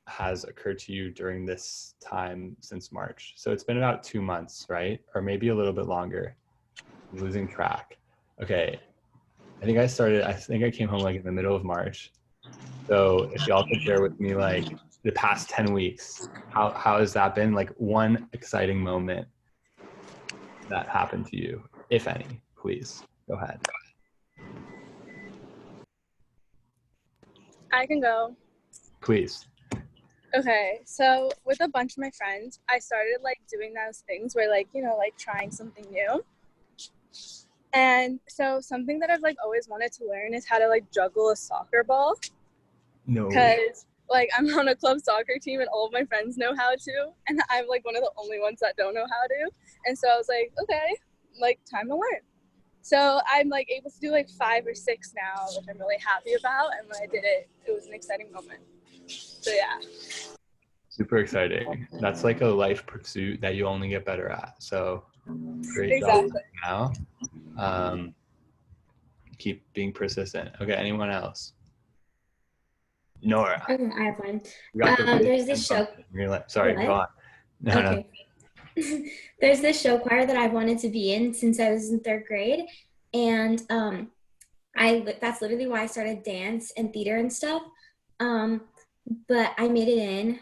has occurred to you during this time since March? So it's been about 2 months, right? Or maybe a little bit longer. I'm losing track. Okay. I think I came home like in the middle of March. So if y'all could share with me like the past 10 weeks, how has that been? Like one exciting moment that happened to you, if any, please go ahead. I can go. Please. Okay, so with a bunch of my friends, I started like doing those things where like, you know, like trying something new. And so something that I've like always wanted to learn is how to like juggle a soccer ball. No. Because like I'm on a club soccer team and all of my friends know how to, and I'm like one of the only ones that don't know how to. And so I was like, okay, like time to learn. So I'm like able to do like 5 or 6 now, which I'm really happy about. And when I did it, it was an exciting moment. So yeah. Super exciting. That's like a life pursuit that you only get better at. So great Exactly. job now. Keep being persistent. Okay, anyone else? Nora. I have one. We got the There's this show. Sorry, What? go on. No, okay. There's this show choir that I've wanted to be in since I was in 3rd grade. And that's literally why I started dance and theater and stuff. But I made it in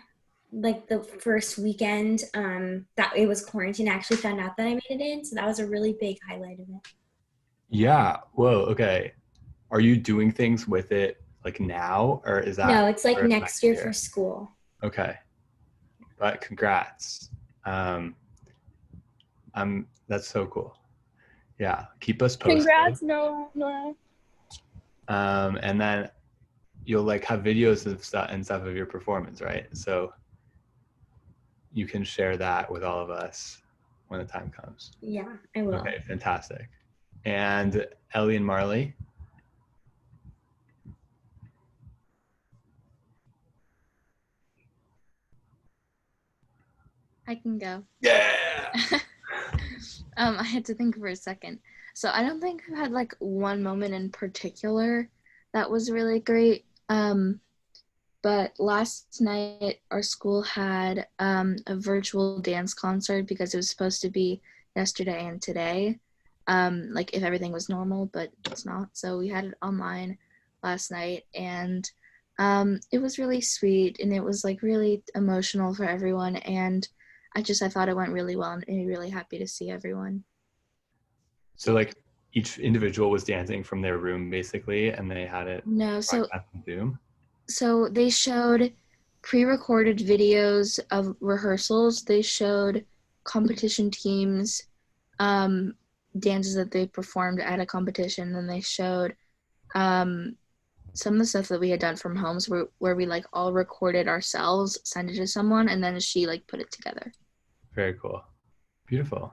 like the first weekend that it was quarantine. I actually found out that I made it in. So that was a really big highlight of it. Yeah. Whoa. Okay. Are you doing things with it like now, or is that? No, it's like next year for school. Okay. But congrats. That's so cool. Yeah. Keep us posted. Congrats, Nora. And then you'll like have videos of stuff of your performance, right? So you can share that with all of us when the time comes. Yeah, I will. Okay, fantastic. And Ellie and Marley? I can go. Yeah. I had to think for a second. So I don't think I've had like one moment in particular that was really great. But last night our school had a virtual dance concert because it was supposed to be yesterday and today. Like if everything was normal, but it's not. So we had it online last night, and it was really sweet, and it was like really emotional for everyone. And I thought it went really well, and I'm really happy to see everyone. So like each individual was dancing from their room basically, and they had it on Zoom? So they showed pre-recorded videos of rehearsals. They showed competition teams, dances that they performed at a competition. And they showed some of the stuff that we had done from home, where we like all recorded ourselves, sent it to someone, and then she like put it together. Very cool. Beautiful.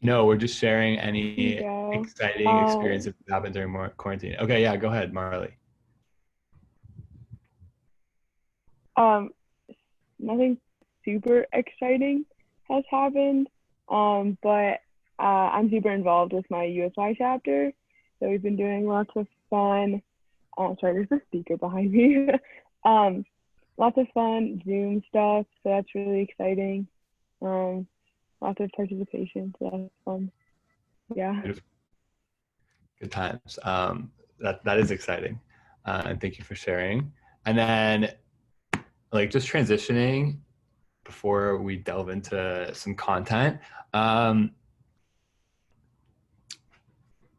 No, we're just sharing any exciting experiences that happened during quarantine. Okay, yeah, go ahead, Marley. Nothing super exciting has happened, but I'm super involved with my USY chapter, so we've been doing lots of fun. Sorry, there's a speaker behind me. Lots of fun Zoom stuff, so that's really exciting. Lots of participation, so that's fun. Yeah. Beautiful. Good times. That is exciting, and thank you for sharing. And then, like, just transitioning before we delve into some content.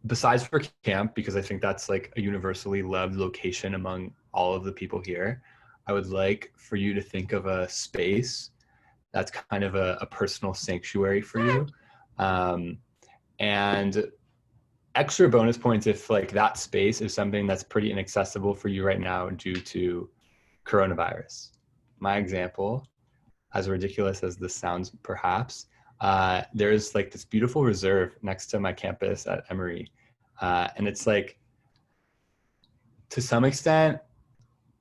Besides for camp, because I think that's like a universally loved location among all of the people here, I would like for you to think of a space that's kind of a personal sanctuary for you. And extra bonus points if like that space is something that's pretty inaccessible for you right now due to coronavirus. My example, as ridiculous as this sounds perhaps, there's like this beautiful reserve next to my campus at Emory. And it's like, to some extent,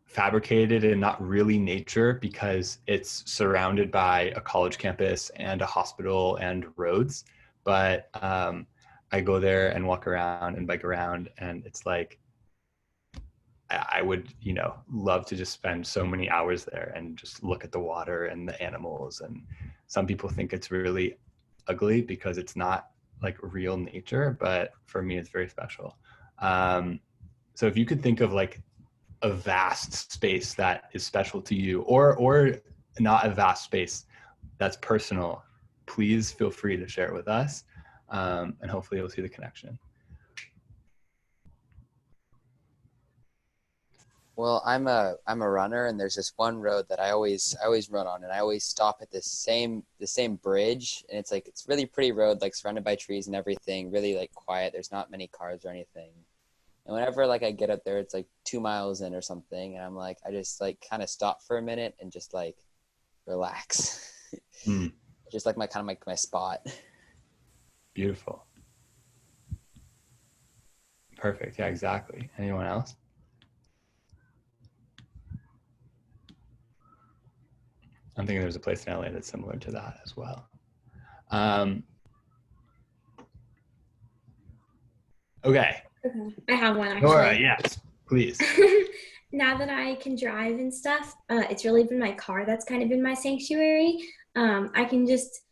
fabricated and not really nature because it's surrounded by a college campus and a hospital and roads. But I go there and walk around and bike around, and it's like I would, love to just spend so many hours there and just look at the water and the animals. And some people think it's really ugly because it's not like real nature, but for me, it's very special. So if you could think of like a vast space that is special to you, or not a vast space that's personal, please feel free to share it with us. And hopefully you'll see the connection. Well, I'm a runner, and there's this one road that I always run on, and I always stop at the same bridge, and it's really pretty road, like surrounded by trees and everything, really like quiet. There's not many cars or anything. And whenever like I get up there, it's like 2 miles in or something, and I'm like, I just like kind of stop for a minute and just like relax. Just like my spot. Beautiful. Perfect. Yeah, exactly. Anyone else? I'm thinking there's a place in LA that's similar to that as well. Okay. I have one actually. Nora, yes, please. Now that I can drive and stuff, it's really been my car that's kind of been my sanctuary. I can just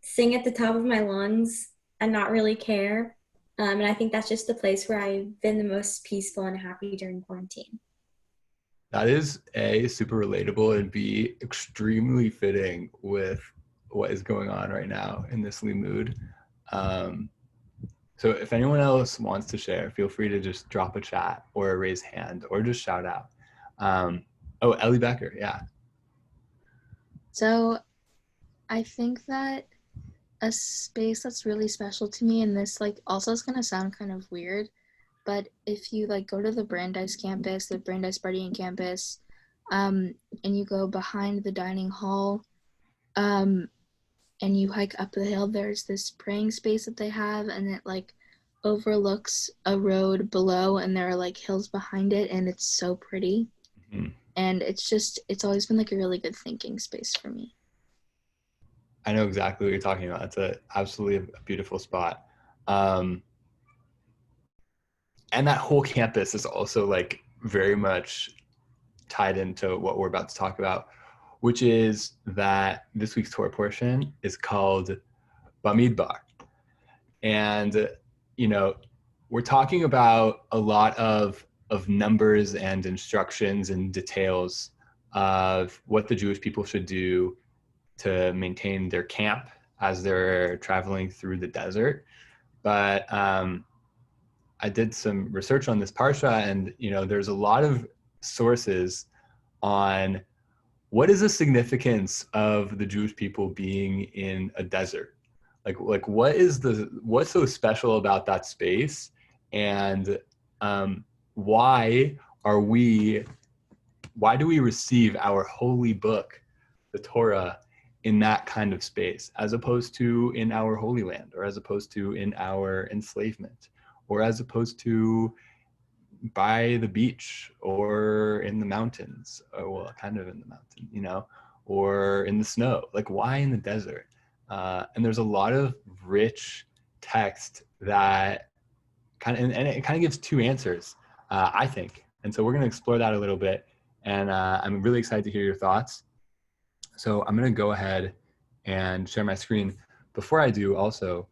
sing at the top of my lungs and not really care. And I think that's just the place where I've been the most peaceful and happy during quarantine. That is A, super relatable, and B, extremely fitting with what is going on right now in this Limud. So if anyone else wants to share, feel free to just drop a chat or a raise hand or just shout out. Ellie Becker, yeah. So I think that a space that's really special to me, and this like also is going to sound kind of weird, but if you like go to the Brandeis campus, the Brandeis Bardian campus, and you go behind the dining hall, and you hike up the hill, there's this praying space that they have, and it like overlooks a road below, and there are like hills behind it, and it's so pretty. Mm-hmm. And it's always been like a really good thinking space for me. I know exactly what you're talking about. It's absolutely a beautiful spot. And that whole campus is also like very much tied into what we're about to talk about, which is that this week's Torah portion is called Bamidbar. And, we're talking about a lot of numbers and instructions and details of what the Jewish people should do to maintain their camp as they're traveling through the desert. But I did some research on this parsha, and there's a lot of sources on what is the significance of the Jewish people being in a desert. Like what's so special about that space, and why do we receive our holy book, the Torah, in that kind of space, as opposed to in our Holy Land, or as opposed to in our enslavement, or as opposed to by the beach or in the mountains, or well, kind of in the mountain, or in the snow. Like, why in the desert? And there's a lot of rich text that and it kind of gives two answers, I think. And so we're going to explore that a little bit. And I'm really excited to hear your thoughts. So I'm going to go ahead and share my screen. Before I do, also,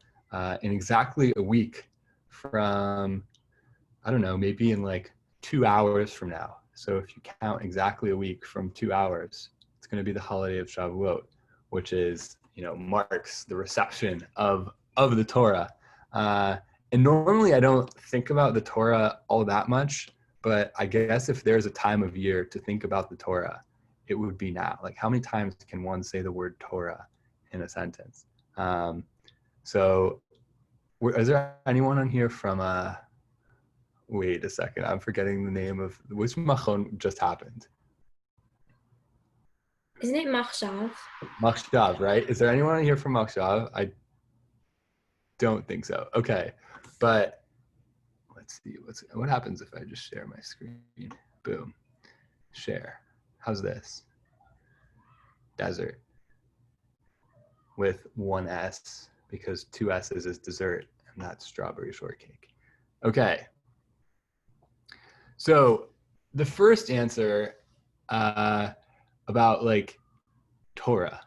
in exactly a week from, I don't know, maybe in like 2 hours from now. So if you count exactly a week from 2 hours, it's going to be the holiday of Shavuot, which is, marks the reception of the Torah. And normally I don't think about the Torah all that much, but I guess if there's a time of year to think about the Torah, it would be now. Like, how many times can one say the word Torah in a sentence? So is there anyone on here from, wait a second, I'm forgetting the name of, which machon just happened? Isn't it Machshav? Machshav, right? Is there anyone on here from Machshav? I don't think so. Okay, but let's see, what happens if I just share my screen? Boom, share. How's this? Desert with one S, because 2 S's is dessert, and that's strawberry shortcake. Okay. So the first answer about like Torah,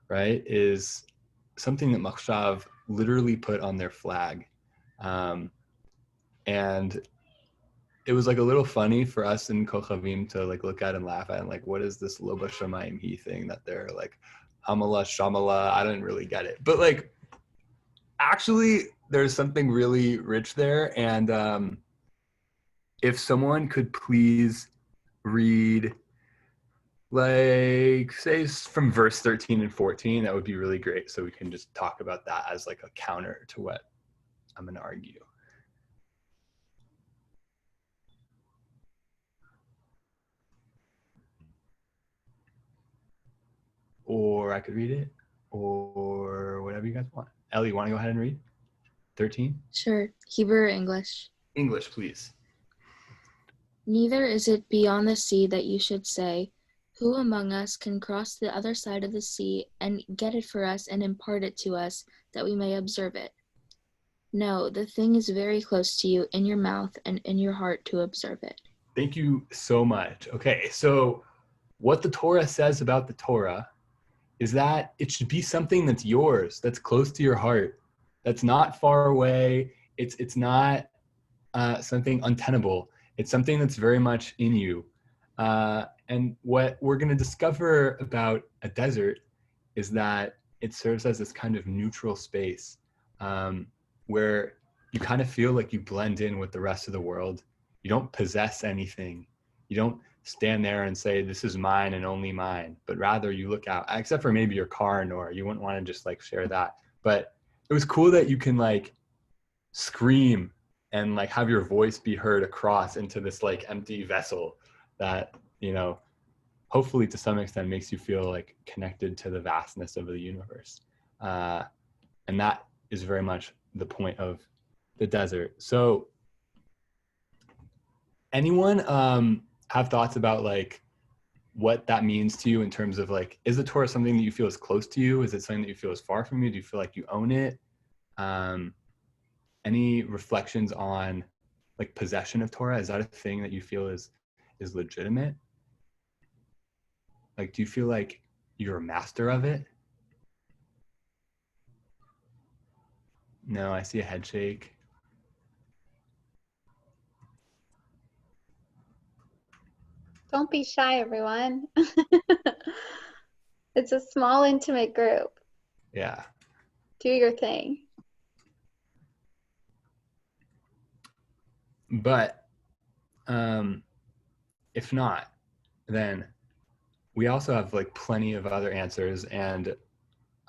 right, is something that Machshav literally put on their flag. And it was like a little funny for us in Kochavim to like look at and laugh at and like, what is this Loba Shamayim he thing that they're like, Hamala, Shamala, I didn't really get it. But like, actually, there's something really rich there. And if someone could please read, like, say from verse 13 and 14, that would be really great. So we can just talk about that as like a counter to what I'm going to argue. Or I could read it, or whatever you guys want. Ellie, you want to go ahead and read 13? Sure. Hebrew or English? English, please. Neither is it beyond the sea that you should say, who among us can cross the other side of the sea and get it for us and impart it to us, that we may observe it? No, the thing is very close to you, in your mouth and in your heart to observe it. Thank you so much. Okay, so what the Torah says about the Torah is that it should be something that's yours, that's close to your heart, that's not far away. It's not something untenable. It's something that's very much in you. And what we're going to discover about a desert is that it serves as this kind of neutral space where you kind of feel like you blend in with the rest of the world. You don't possess anything. You don't stand there and say, this is mine and only mine, but rather you look out, except for maybe your car, Nora, you wouldn't want to just like share that. But it was cool that you can like scream and like have your voice be heard across into this like empty vessel that, you know, hopefully to some extent makes you feel like connected to the vastness of the universe. And that is very much the point of the desert. So anyone have thoughts about like what that means to you in terms of like, is the Torah something that you feel is close to you? Is it something that you feel is far from you? Do you feel like you own it? Any reflections on like possession of Torah? Is that a thing that you feel is legitimate? Like, do you feel like you're a master of it? No, I see a head shake. Don't be shy, everyone. It's a small, intimate group. Yeah. Do your thing. But if not, then we also have like plenty of other answers, and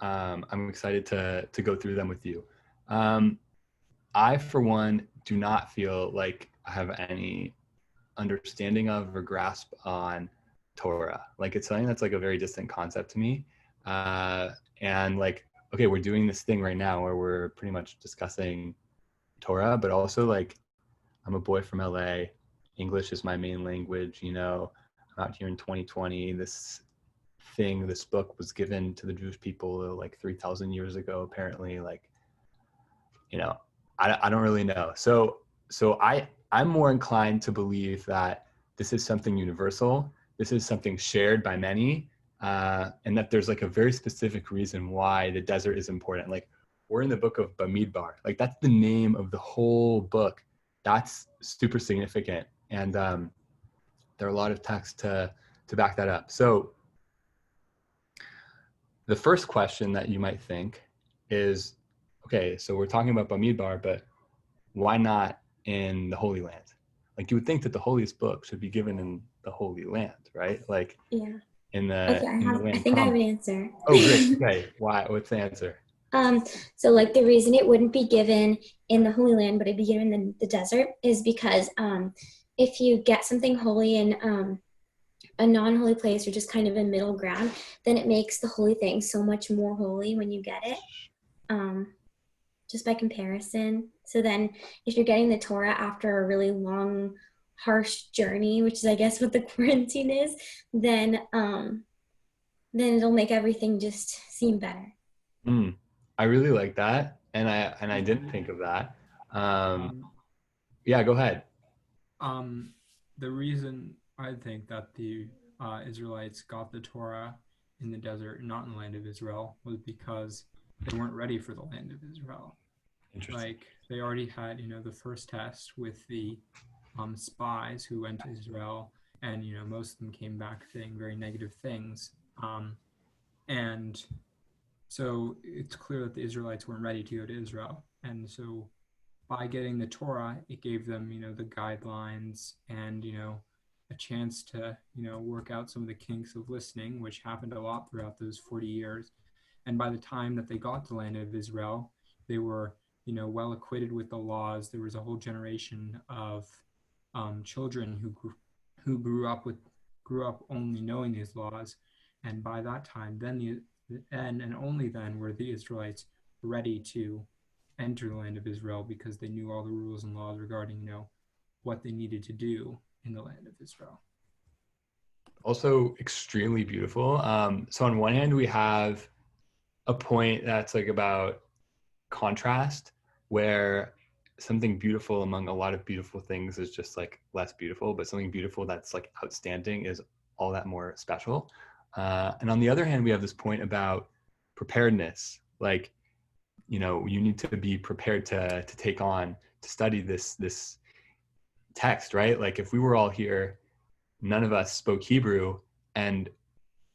I'm excited to go through them with you. I, for one, do not feel like I have any understanding of or grasp on Torah. Like, it's something that's like a very distant concept to me. And like, okay, we're doing this thing right now where we're pretty much discussing Torah, but also like, I'm a boy from LA. English is my main language. You know, I'm out here in 2020. This book was given to the Jewish people like 3,000 years ago, apparently. Like, you know, I don't really know. So I'm more inclined to believe that this is something universal. This is something shared by many, and that there's like a very specific reason why the desert is important. Like, we're in the book of Bamidbar. Like, that's the name of the whole book. That's super significant. And there are a lot of texts to back that up. So the first question that you might think is, okay, so we're talking about Bamidbar, but why not in the Holy Land? Like, you would think that the holiest book should be given in the Holy Land, right? Like, Yeah. in the Okay, in the land I think I have an promised. answer. Oh, great. Okay. Why? What's the answer? So like the reason it wouldn't be given in the Holy Land, but it'd be given in the desert is because if you get something holy in a non-holy place or just kind of a middle ground, then it makes the holy thing so much more holy when you get it, just by comparison. So then if you're getting the Torah after a really long, harsh journey, which is I guess what the quarantine is, then it'll make everything just seem better. I really like that, and I didn't think of that. Yeah, go ahead. The reason I think that the Israelites got the Torah in the desert, not in the land of Israel, was because they weren't ready for the land of Israel. Interesting. Like they already had, the first test with the spies who went to Israel, and most of them came back saying very negative things. And so it's clear that the Israelites weren't ready to go to Israel, and so by getting the Torah, it gave them, the guidelines and, a chance to, work out some of the kinks of listening, which happened a lot throughout those 40 years. And by the time that they got to the land of Israel, they were, well acquitted with the laws. There was a whole generation of children who grew up only knowing these laws. And by that time, then and only then were the Israelites ready to enter the land of Israel, because they knew all the rules and laws regarding, what they needed to do in the land of Israel. Also extremely beautiful. So on one hand, we have a point that's like about contrast, where something beautiful among a lot of beautiful things is just like less beautiful, but something beautiful that's like outstanding is all that more special. And on the other hand, we have this point about preparedness. Like, you need to be prepared to take on, to study this text, right? Like if we were all here, none of us spoke Hebrew and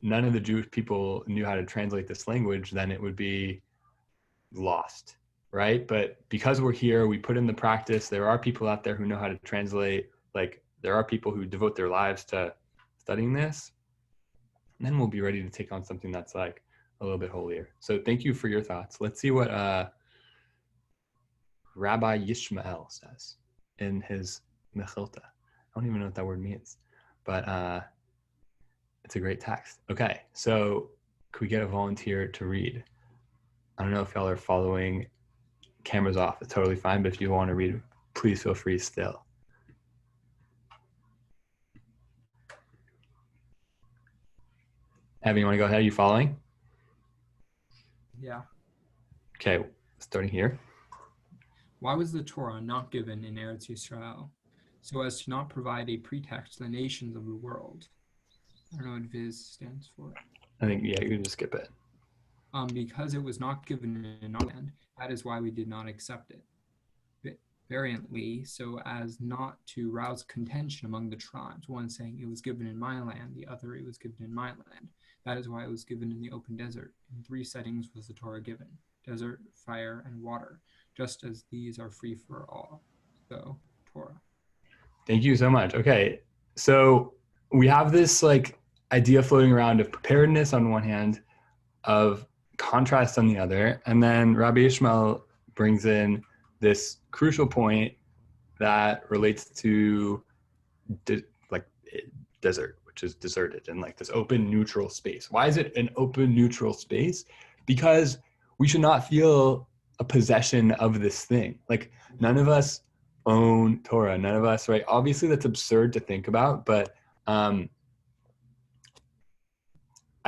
none of the Jewish people knew how to translate this language, then it would be lost, right? But because we're here, we put in the practice. There are people out there who know how to translate. Like there are people who devote their lives to studying this. And then we'll be ready to take on something that's like a little bit holier. So thank you for your thoughts. Let's see what Rabbi Yishmael says in his Mechilta. I don't even know what that word means, but it's a great text. Okay, so could we get a volunteer to read? I don't know if y'all are following. Cameras off, it's totally fine, but if you want to read, please feel free still. Evan, you want to go ahead? Are you following? Yeah. Okay, starting here. Why was the Torah not given in Eretz Yisrael, so as to not provide a pretext to the nations of the world? I don't know what Viz stands for. I think, yeah, you can just skip it. Because it was not given in our land, that is why we did not accept it. Variantly, so as not to rouse contention among the tribes, one saying it was given in my land, the other it was given in my land. That is why it was given in the open desert. In 3 settings was the Torah given: desert, fire, and water, just as these are free for all. So, Torah. Thank you so much. Okay, so we have this like idea floating around of preparedness on one hand, of contrast on the other, and then Rabbi Ishmael brings in this crucial point that relates to desert, which is deserted, and like this open neutral space. Why is it an open neutral space? Because we should not feel a possession of this thing. Like none of us own Torah, none of us, right? Obviously that's absurd to think about, but I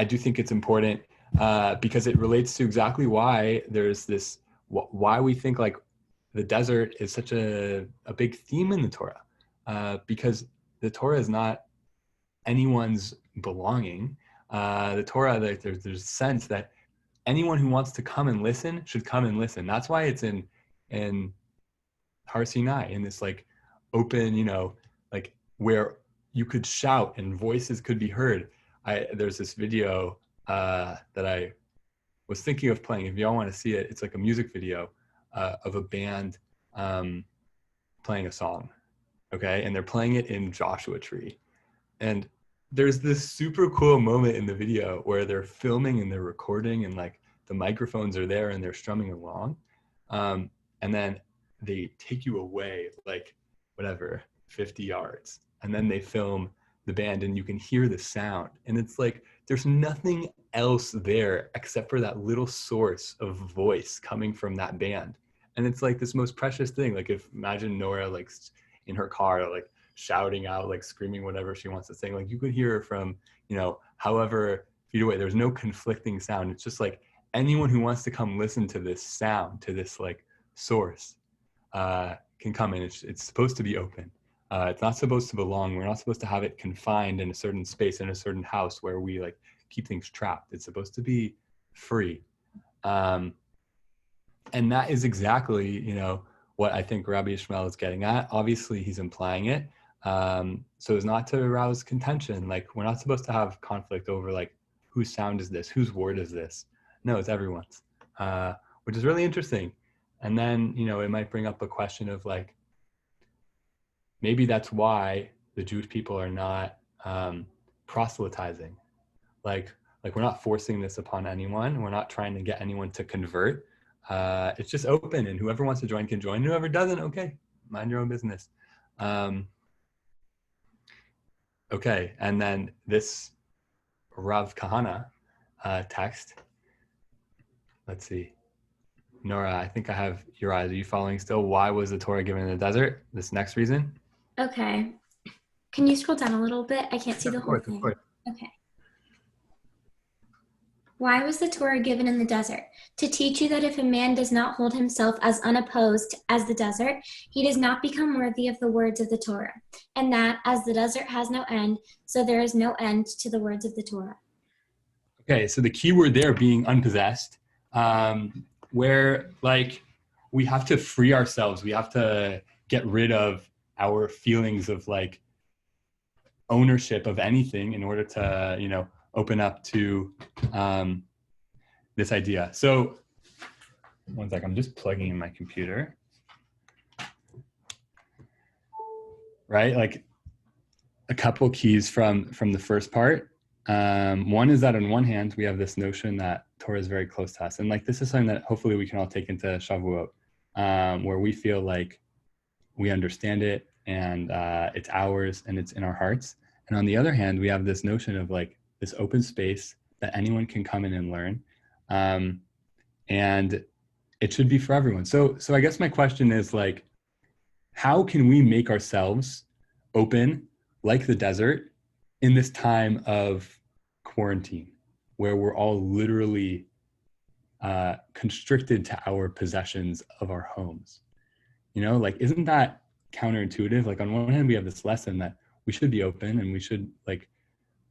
do think it's important because it relates to exactly why there's this, why we think like the desert is such a big theme in the Torah, because the Torah is not anyone's belonging. The Torah, there's a sense that anyone who wants to come and listen should come and listen. That's why it's in Har Sinai, in this like open, like where you could shout and voices could be heard. There's this video that I was thinking of playing. If y'all want to see it, it's like a music video of a band playing a song, okay? And they're playing it in Joshua Tree. And there's this super cool moment in the video where they're filming and they're recording and like the microphones are there and they're strumming along. And then they take you away like whatever, 50 yards. And then they film the band and you can hear the sound. And it's like, there's nothing else there except for that little source of voice coming from that band. And it's like this most precious thing. Like if imagine Nora like in her car, like shouting out, like screaming whatever she wants to sing, like you could hear her from, however feet away. There's no conflicting sound. It's just like anyone who wants to come listen to this sound, to this like source, can come in. It's supposed to be open. It's not supposed to belong. We're not supposed to have it confined in a certain space, in a certain house where we like keep things trapped. It's supposed to be free. And that is exactly, you know, what I think Rabbi Ishmael is getting at. Obviously, he's implying it so as not to arouse contention. Like, we're not supposed to have conflict over like, whose sound is this? Whose word is this? No, it's everyone's, which is really interesting. And then, you know, it might bring up a question of like, maybe that's why the Jewish people are not proselytizing. Like we're not forcing this upon anyone. We're not trying to get anyone to convert. It's just open, and whoever wants to join can join. Whoever doesn't, okay, mind your own business. Okay, and then this Rav Kahana text. Let's see. Nora, I think I have your eyes. Are you following still? Why was the Torah given in the desert? This next reason? Okay. Can you scroll down a little bit? I can't see the whole thing. Of course. Okay. Why was the Torah given in the desert? To teach you that if a man does not hold himself as unopposed as the desert, he does not become worthy of the words of the Torah. And that, as the desert has no end, so there is no end to the words of the Torah. Okay, so the key word there being unpossessed, where like we have to free ourselves. We have to get rid of our feelings of like ownership of anything in order to, you know, open up to this idea. So one sec, I'm just plugging in my computer. Right, like a couple keys from the first part. One is that on one hand, we have this notion that Torah is very close to us. And like, this is something that hopefully we can all take into Shavuot, where we feel like we understand it and it's ours and it's in our hearts. And on the other hand, we have this notion of like this open space that anyone can come in and learn. And it should be for everyone. So I guess my question is like, how can we make ourselves open like the desert in this time of quarantine, where we're all literally constricted to our possessions of our homes? You know, like, isn't that counterintuitive? Like, on one hand, we have this lesson that we should be open and we should like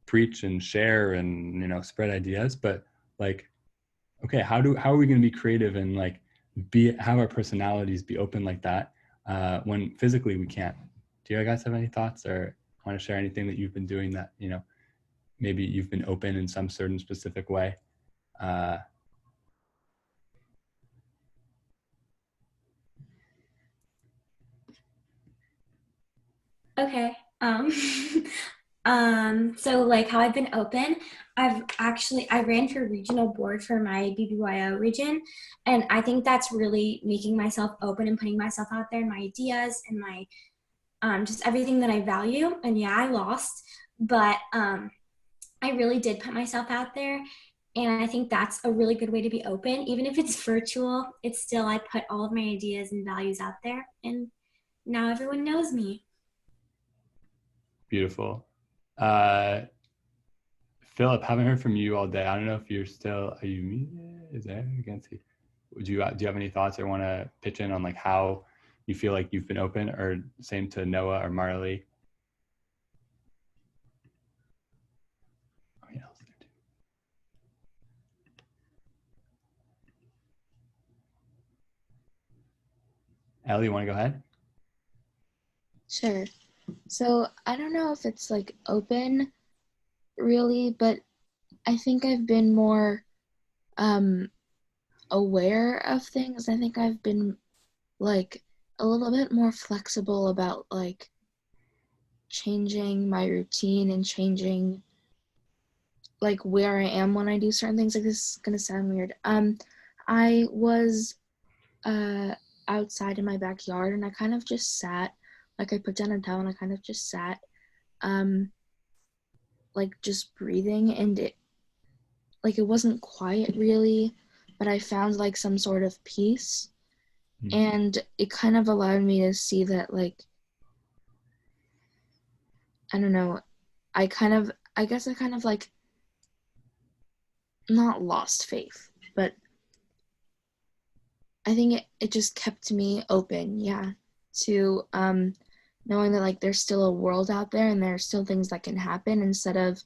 preach and share and, you know, spread ideas, but like, okay, how are we going to be creative and like have our personalities be open like that when physically we can't? Do you guys have any thoughts or want to share anything that you've been doing that, you know, maybe you've been open in some certain specific way? Okay. So like how I've been open, I ran for regional board for my BBYO region. And I think that's really making myself open and putting myself out there and my ideas and my, just everything that I value. And yeah, I lost, but, I really did put myself out there. And I think that's a really good way to be open. Even if it's virtual, it's still, I put all of my ideas and values out there. And now everyone knows me. Beautiful. Philip, haven't heard from you all day. I don't know if you're still, are you muted? Is there? I can't see. Do you have any thoughts or want to pitch in on like how you feel like you've been open, or same to Noah or Marley? Oh, yeah, else there too. Ellie, you want to go ahead? Sure. So I don't know if it's like open really, but I think I've been more aware of things. I think I've been like a little bit more flexible about like changing my routine and changing like where I am when I do certain things. Like, this is gonna sound weird. I was outside in my backyard and I kind of just sat. Like, I put down a towel and I kind of just sat, like, just breathing, and it wasn't quiet really, but I found, like, some sort of peace, and it kind of allowed me to see that, like, I don't know, I guess I kind of, like, not lost faith, but I think it just kept me open, yeah, to knowing that like there's still a world out there and there's still things that can happen instead of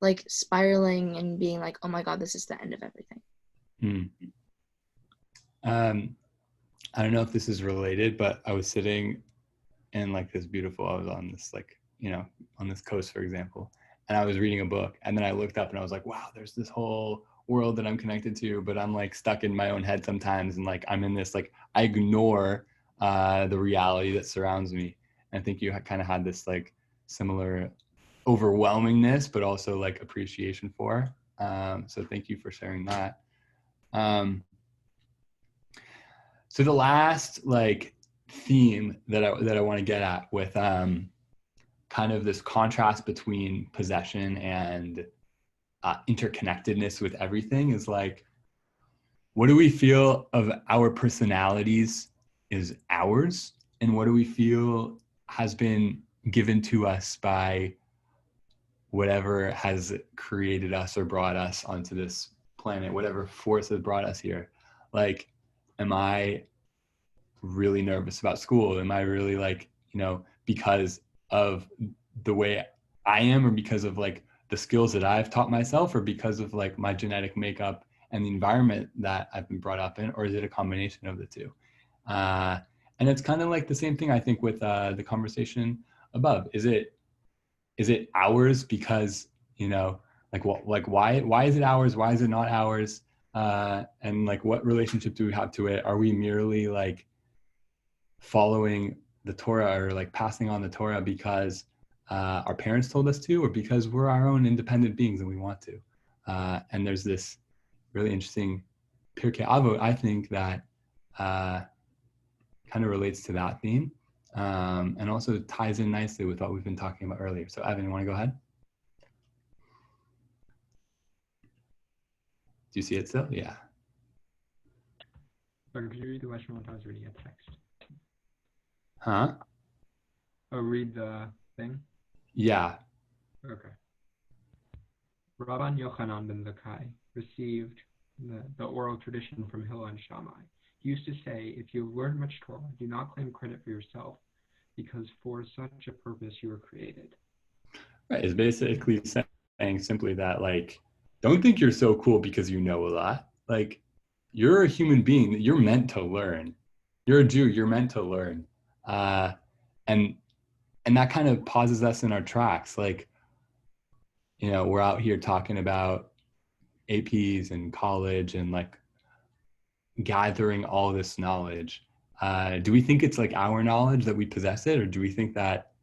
like spiraling and being like, oh my God, this is the end of everything. I don't know if this is related, but I was sitting in like this beautiful, I was on this like, on this coast, for example, and I was reading a book, and then I looked up and I was like, wow, there's this whole world that I'm connected to, but I'm like stuck in my own head sometimes. And like, I'm in this, like, I ignore the reality that surrounds me. And I think you kind of had this like similar overwhelmingness, but also like appreciation for. So thank you for sharing that. So the last like theme that I want to get at with kind of this contrast between possession and interconnectedness with everything is like, what do we feel of our personalities is ours, and what do we feel has been given to us by whatever has created us or brought us onto this planet, whatever force has brought us here. Like, am I really nervous about school? Am I really like, because of the way I am, or because of like the skills that I've taught myself, or because of like my genetic makeup and the environment that I've been brought up in, or is it a combination of the two? And it's kind of like the same thing, I think, with the conversation above. Is it ours because, why is it ours? Why is it not ours? And like, what relationship do we have to it? Are we merely like following the Torah, or like passing on the Torah because our parents told us to, or because we're our own independent beings and we want to? And there's this really interesting Pirkei Avot, I think, that kind of relates to that theme, and also ties in nicely with what we've been talking about earlier. So Evan, you want to go ahead? Do you see it still? Yeah. Sorry, could you read the question while I was reading a text? Huh? Oh, read the thing? Yeah. Okay. Rabban Yochanan ben Zakkai received the oral tradition from Hillel and Shammai. He used to say, if you learn much Torah, do not claim credit for yourself, because for such a purpose you were created. Right. It's basically saying simply that, like, don't think you're so cool because you know a lot. Like, you're a human being. You're meant to learn. You're a Jew. You're meant to learn. And that kind of pauses us in our tracks. Like, we're out here talking about APs and college and like gathering all this knowledge. Do we think it's like our knowledge that we possess it, or do we think that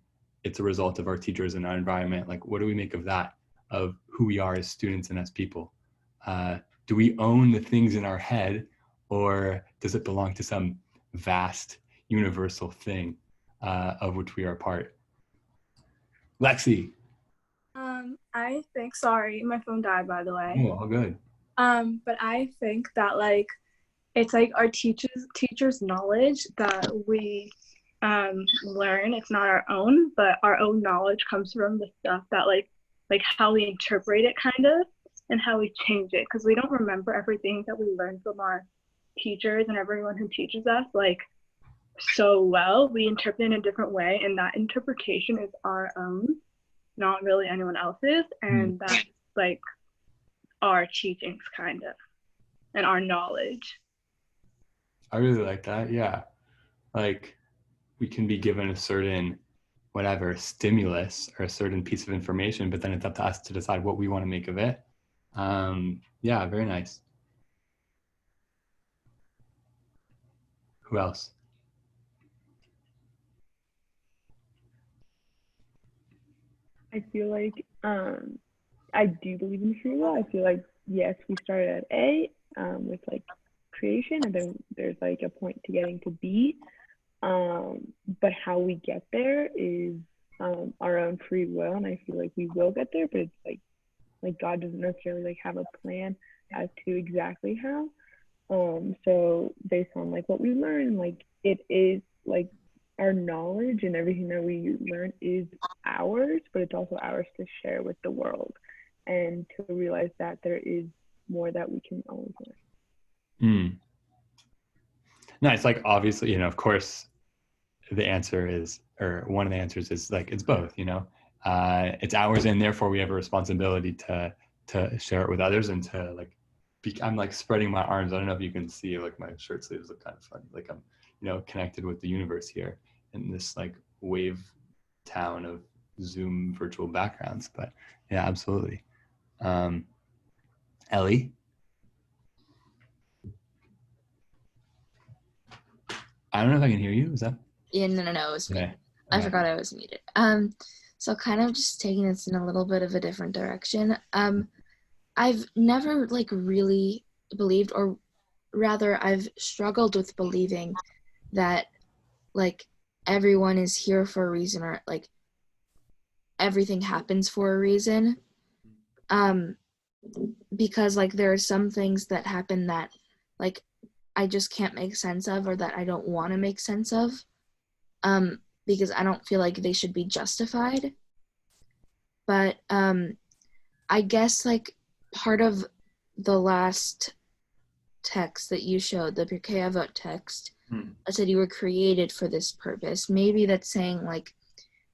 it's a result of our teachers and our environment? Like, what do we make of that, of who we are as students and as people? Do we own the things in our head, or does it belong to some vast universal thing of which we are part? Lexi. I think, sorry, my phone died, by the way. Oh, all good. But I think that like it's like our teachers' knowledge that we learn. It's not our own, but our own knowledge comes from the stuff that like how we interpret it, kind of, and how we change it, because we don't remember everything that we learned from our teachers and everyone who teaches us like so well. We interpret it in a different way, and that interpretation is our own, not really anyone else's. And that's like our teachings, kind of, and our knowledge. I really like that. Yeah. Like, we can be given a certain whatever stimulus or a certain piece of information, but then it's up to us to decide what we want to make of it. Yeah, very nice. Who else? I feel like I do believe in free will. I feel like, yes, we started at A with like creation, and then there's like a point to getting to B. But how we get there is our own free will, and I feel like we will get there, but it's like God doesn't necessarily like have a plan as to exactly how. So based on like what we learn, like it is like our knowledge and everything that we learn is ours, but it's also ours to share with the world, and to realize that there is more that we can always learn. No, it's like, obviously, of course, the answer is, or one of the answers is like, it's both, it's ours, and therefore we have a responsibility to share it with others, and to like, I'm like spreading my arms. I don't know if you can see, like my shirt sleeves look kind of funny. Like I'm, connected with the universe here in this like wave town of Zoom virtual backgrounds. But yeah, absolutely. Ellie? I don't know if I can hear you. Is that? Yeah, no, it was me. Okay. I forgot I was muted. So kind of just taking this in a little bit of a different direction. I've never like really believed, or rather I've struggled with believing that like everyone is here for a reason, or like everything happens for a reason. Because like there are some things that happen that like I just can't make sense of, or that I don't want to make sense of, because I don't feel like they should be justified. But I guess like part of the last text that you showed, the Pirkei Avot text, I said you were created for this purpose. Maybe that's saying like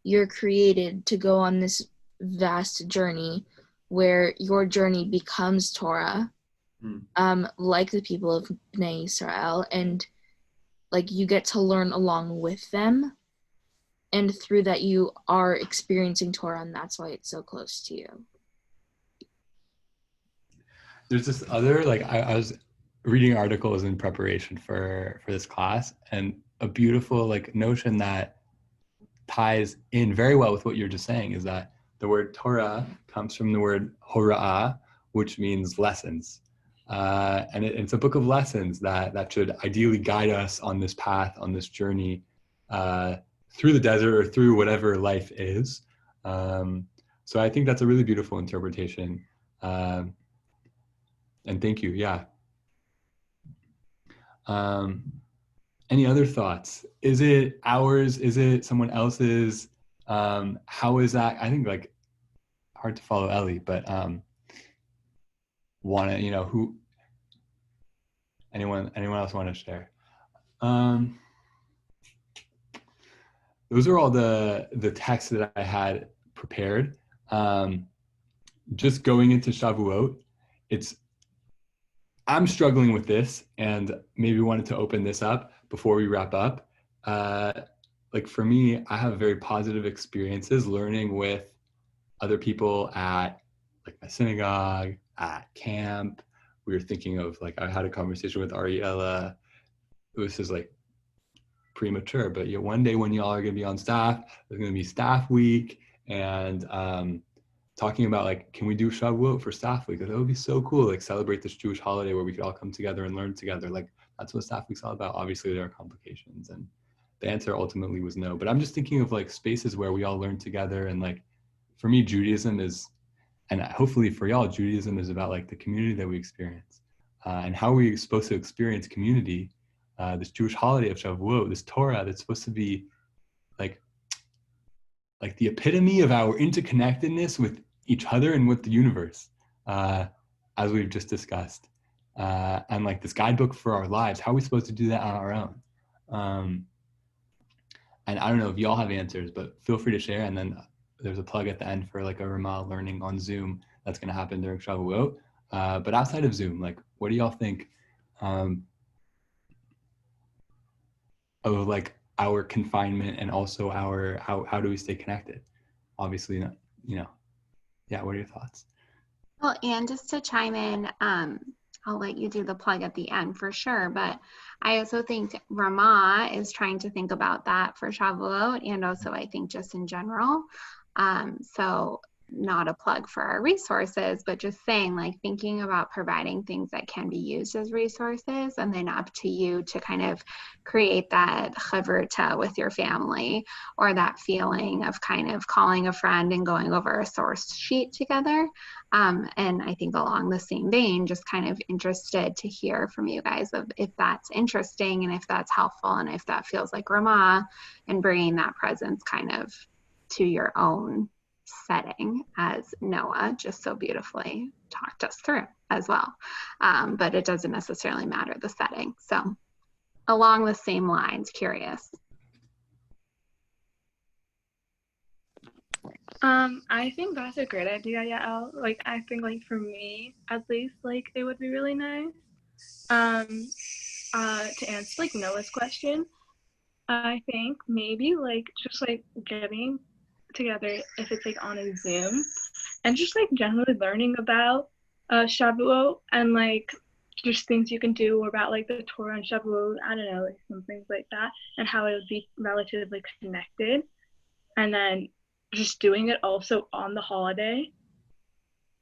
you're created to go on this vast journey where your journey becomes Torah, like the people of Bnei Israel, and like you get to learn along with them, and through that you are experiencing Torah, and that's why it's so close to you. There's this other, like I was reading articles in preparation for this class, and a beautiful like notion that ties in very well with what you're just saying is that the word Torah comes from the word hora'ah, which means lessons. And it's a book of lessons that should ideally guide us on this path, on this journey, through the desert or through whatever life is. So I think that's a really beautiful interpretation. And thank you, yeah. Any other thoughts? Is it ours? Is it someone else's? How is that? I think like hard to follow Ellie, but who? Anyone else want to share? Those are all the texts that I had prepared. Just going into Shavuot, I'm struggling with this, and maybe wanted to open this up before we wrap up. Like for me, I have very positive experiences learning with other people at like my synagogue, at camp. We were thinking of like, I had a conversation with Ariella. This is like premature, but one day when y'all are gonna be on staff, there's gonna be staff week, and talking about like, can we do Shavuot for staff week? That would be so cool, like celebrate this Jewish holiday where we could all come together and learn together. Like that's what staff week's all about. Obviously there are complications, and the answer ultimately was no, but I'm just thinking of like spaces where we all learn together. And like for me, Judaism is, and hopefully for y'all, Judaism is about like the community that we experience, and how are we supposed to experience community, this Jewish holiday of Shavuot, this Torah that's supposed to be like the epitome of our interconnectedness with each other and with the universe, as we've just discussed, and like this guidebook for our lives. How are we supposed to do that on our own? And I don't know if y'all have answers, but feel free to share. And then there's a plug at the end for like a Ramah learning on Zoom that's going to happen during Shavuot. But outside of Zoom, like, what do y'all think of like our confinement, and also our how do we stay connected? Obviously, yeah. What are your thoughts? Well, and just to chime in, I'll let you do the plug at the end for sure, but I also think Ramah is trying to think about that for Shavuot, and also I think just in general. So not a plug for our resources, but just saying like thinking about providing things that can be used as resources, and then up to you to kind of create that chavrut with your family, or that feeling of kind of calling a friend and going over a source sheet together. And I think along the same vein, just kind of interested to hear from you guys of if that's interesting and if that's helpful, and if that feels like Ramah, and bringing that presence kind of to your own setting, as Noah just so beautifully talked us through as well. But it doesn't necessarily matter the setting. So along the same lines, curious. I think that's a great idea, Yael. Like, I think, like, for me, at least, like, it would be really nice. To answer, like, Noah's question, I think maybe, like, just, like, getting together, if it's, like, on a Zoom, and just, like, generally learning about Shavuot and, like, just things you can do about, like, the Torah and Shavuot, I don't know, like, some things like that, and how it would be relatively connected. And then just doing it also on the holiday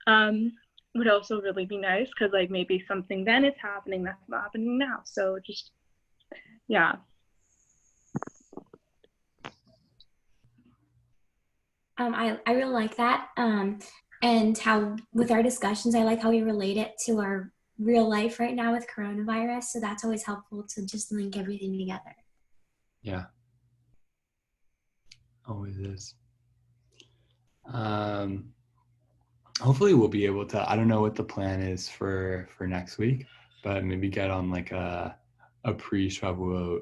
would also really be nice, because like maybe something then is happening that's not happening now. So just, yeah. I really like that. And how with our discussions, I like how we relate it to our real life right now with coronavirus. So that's always helpful to just link everything together. Yeah. Always is. Hopefully we'll be able to, I don't know what the plan is for next week, but maybe get on like a pre-Shavuot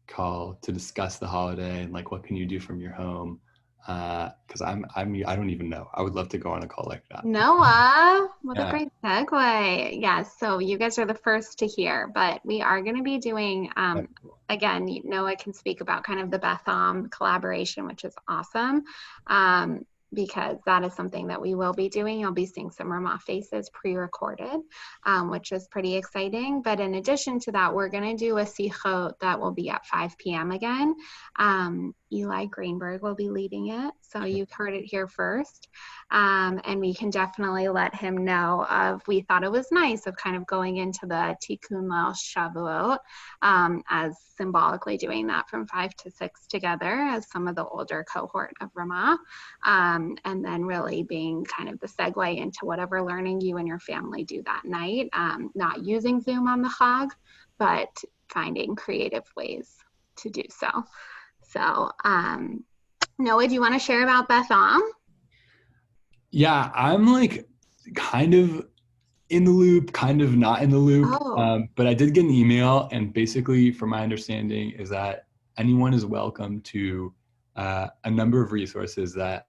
call to discuss the holiday and like what can you do from your home. Because I don't even know. I would love to go on a call like that. Noah, what a Yeah. great segue. Yes, so you guys are the first to hear, but we are going to be doing, again, Noah can speak about kind of the Beth collaboration, which is awesome. Because that is something that we will be doing. You'll be seeing some Ramah faces pre-recorded, which is pretty exciting. But in addition to that, we're going to do a Sichot that will be at 5 p.m. again. Eli Greenberg will be leading it. So you've heard it here first. And we can definitely let him know of, we thought it was nice of kind of going into the Tikkun Leil Shavuot, as symbolically doing that from 5 to 6 together as some of the older cohort of Ramah. And then really being kind of the segue into whatever learning you and your family do that night, not using Zoom on the Chag, but finding creative ways to do so. So, Noah, do you want to share about Beth Am? Yeah, I'm like kind of in the loop, kind of not in the loop. Oh. But I did get an email, and basically, from my understanding, is that anyone is welcome to a number of resources that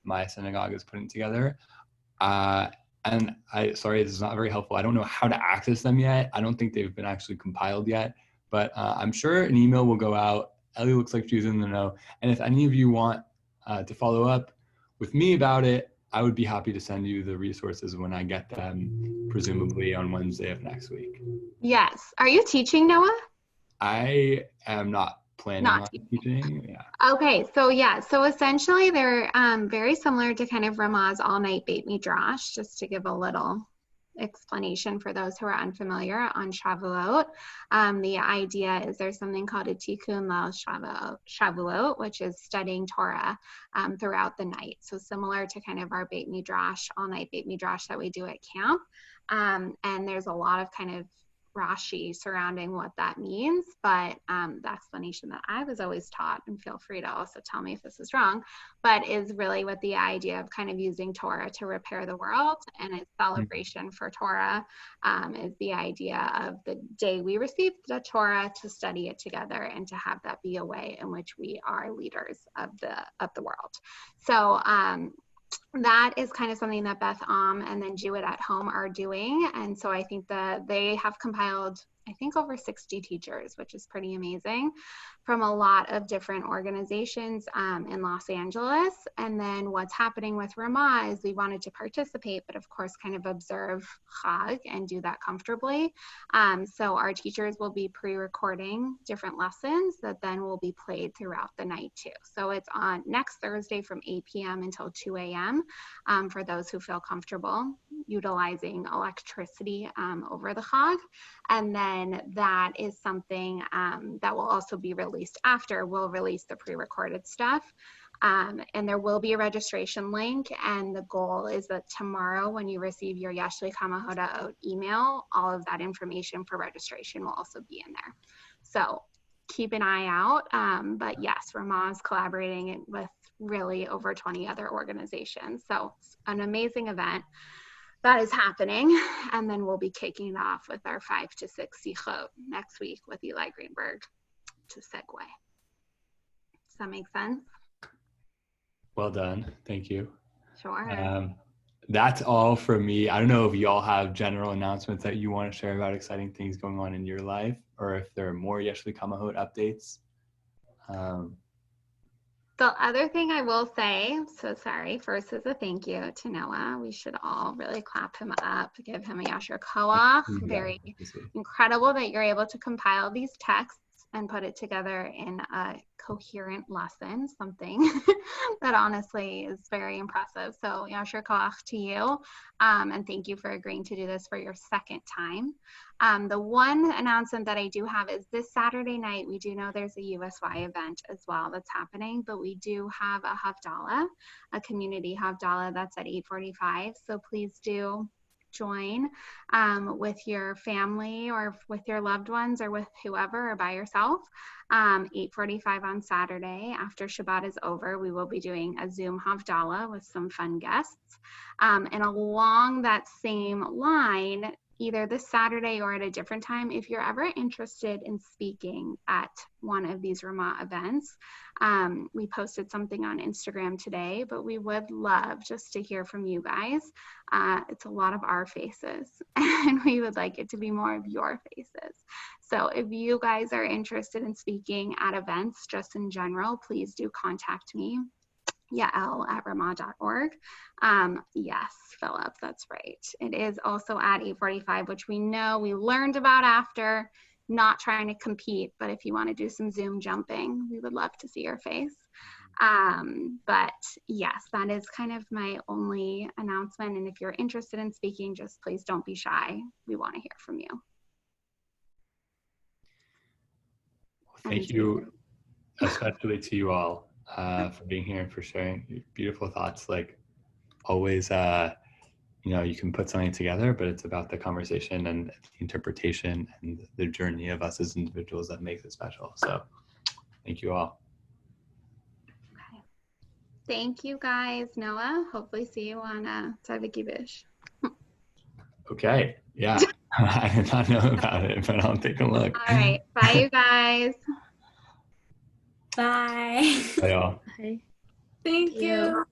my synagogue is putting together. And sorry, this is not very helpful. I don't know how to access them yet. I don't think they've been actually compiled yet, but I'm sure an email will go out. Ellie looks like she's in the know. And if any of you want to follow up with me about it, I would be happy to send you the resources when I get them, presumably on Wednesday of next week. Yes. Are you teaching, Noah? I am not planning on teaching. Yeah. Okay, so yeah, so essentially they're very similar to kind of Ramah's all-night Beit Midrash, just to give a little explanation for those who are unfamiliar on Shavuot. The idea is there's something called a Tikkun Leil Shavuot, which is studying Torah throughout the night. So similar to kind of our Beit Midrash, all-night Beit Midrash that we do at camp. And there's a lot of kind of Rashi surrounding what that means, but the explanation that I was always taught, and feel free to also tell me if this is wrong, but is really with the idea of kind of using Torah to repair the world, and its celebration for Torah is the idea of the day we received the Torah to study it together and to have that be a way in which we are leaders of the world. So that is kind of something that Beth Am and then Do It at Home are doing. And so I think that they have compiled, I think, over 60 teachers, which is pretty amazing, from a lot of different organizations in Los Angeles. And then what's happening with Ramah is we wanted to participate, but of course kind of observe Chag and do that comfortably. So our teachers will be pre-recording different lessons that then will be played throughout the night too. So it's on next Thursday from 8 p.m. until 2 a.m. For those who feel comfortable utilizing electricity over the Chag. And then that is something that will also be released after. We'll release the pre-recorded stuff. And there will be a registration link. And the goal is that tomorrow, when you receive your Yesh Le'Kama Hoda'ot email, all of that information for registration will also be in there. So keep an eye out. But yes, Ramah is collaborating with really over 20 other organizations. So it's an amazing event that is happening. And then we'll be kicking it off with our 5 to 6 Sichot next week with Eli Greenberg to segue. Does that make sense? Well done. Thank you. Sure. That's all from me. I don't know if you all have general announcements that you want to share about exciting things going on in your life, or if there are more Yeshli Kamahot updates. The other thing I will say, so sorry, first is a thank you to Noah. We should all really clap him up, give him a Yasher Koach. Very incredible that you're able to compile these texts and put it together in a coherent lesson, something that honestly is very impressive. So Yasher Koach to you, and thank you for agreeing to do this for your second time. The one announcement that I do have is this Saturday night, we do know there's a USY event as well that's happening, but we do have a Havdalah, a community Havdalah that's at 8:45. So please do join with your family or with your loved ones or with whoever or by yourself. 8:45 on Saturday after Shabbat is over, we will be doing a Zoom Havdalah with some fun guests. And along that same line, either this Saturday or at a different time, if you're ever interested in speaking at one of these Ramah events, we posted something on Instagram today, but we would love just to hear from you guys. It's a lot of our faces, and we would like it to be more of your faces. So if you guys are interested in speaking at events, just in general, please do contact me. Yael@ramah.org. Yes, Philip, that's right. It is also at 8:45, which we know we learned about after, not trying to compete, but if you want to do some Zoom jumping, we would love to see your face. But yes, that is kind of my only announcement. And if you're interested in speaking, just please don't be shy. We want to hear from you. Thank you, especially to you all. For being here and for sharing your beautiful thoughts. Like always, you can put something together, but it's about the conversation and the interpretation and the journey of us as individuals that makes it special. So thank you all. Okay. Thank you guys. Noah, hopefully see you on Tzavik Bish. Okay. Yeah. I did not know about it, but I'll take a look. All right. Bye, you guys. Bye. Bye, y'all. Bye. Thank you.